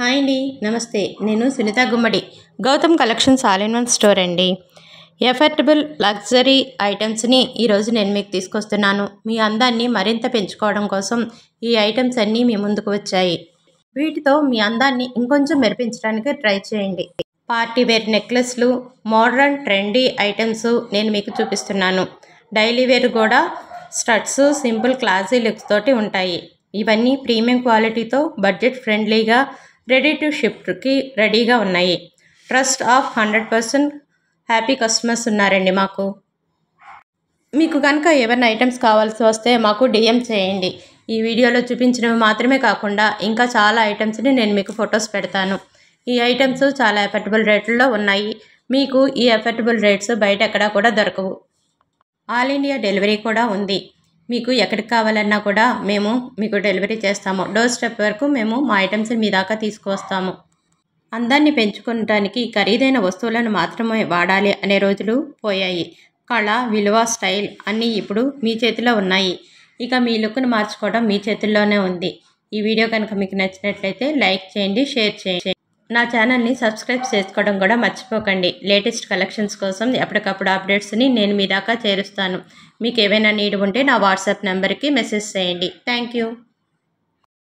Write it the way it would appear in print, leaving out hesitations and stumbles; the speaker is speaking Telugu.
హాయ్ అండి, నమస్తే. నేను Sunitha Gummadi. Gautam collections all in one store అండి. ఎఫర్టబుల్ లగ్జరీ ఐటమ్స్ని ఈరోజు నేను మీకు తీసుకొస్తున్నాను. మీ అందాన్ని మరింత పెంచుకోవడం కోసం ఈ ఐటమ్స్ అన్నీ మీ ముందుకు వచ్చాయి. వీటితో మీ అందాన్ని ఇంకొంచెం మెరిపించడానికి ట్రై చేయండి. పార్టీ వేర్ నెక్లెస్లు, మోడర్న్ ట్రెండీ ఐటమ్స్ నేను మీకు చూపిస్తున్నాను. డైలీ వేర్ కూడా స్టడ్స్, సింపుల్ క్లాసీ లుక్స్ తోటి ఉంటాయి. ఇవన్నీ ప్రీమియం క్వాలిటీతో బడ్జెట్ ఫ్రెండ్లీగా రెడీ టు షిప్కి రెడీగా ఉన్నాయి. ట్రస్ట్ ఆఫ్ 100% హ్యాపీ కస్టమర్స్ ఉన్నారండి మాకు. మీకు కనుక ఏమైనా ఐటమ్స్ కావాల్సి వస్తే మాకు డిఎం చేయండి. ఈ వీడియోలో చూపించినవి మాత్రమే కాకుండా ఇంకా చాలా ఐటమ్స్ని నేను మీకు ఫొటోస్ పెడతాను. ఈ ఐటమ్స్ చాలా ఎఫర్టబుల్ రేట్లలో ఉన్నాయి. మీకు ఈ ఎఫర్టబుల్ రేట్స్ బయట ఎక్కడా కూడా దొరకవు. ఆల్ ఇండియా డెలివరీ కూడా ఉంది. మీకు ఎక్కడికి కావాలన్నా కూడా మేము మీకు డెలివరీ చేస్తాము. డోర్ స్టెప్ వరకు మేము మా ఐటమ్స్ని మీ దాకా తీసుకువస్తాము. అందాన్ని పెంచుకోవడానికి ఖరీదైన వస్తువులను మాత్రమే వాడాలి అనే రోజులు పోయాయి. కళ, విలువ, స్టైల్ అన్నీ ఇప్పుడు మీ చేతిలో ఉన్నాయి. ఇక మీ లుక్ను మార్చుకోవడం మీ చేతుల్లోనే ఉంది. ఈ వీడియో కనుక మీకు నచ్చినట్లయితే లైక్ చేయండి, షేర్ చేయండి. నా ఛానల్ని సబ్స్క్రైబ్ చేసుకోవడం కూడా మర్చిపోకండి. లేటెస్ట్ కలెక్షన్స్ కోసం ఎప్పటికప్పుడు అప్డేట్స్ని నేను మీ దాకా చేరుస్తాను. మీకు ఏవైనా నీడ్ ఉంటే నా వాట్సాప్ నెంబర్కి మెసేజ్ చేయండి. Thank you.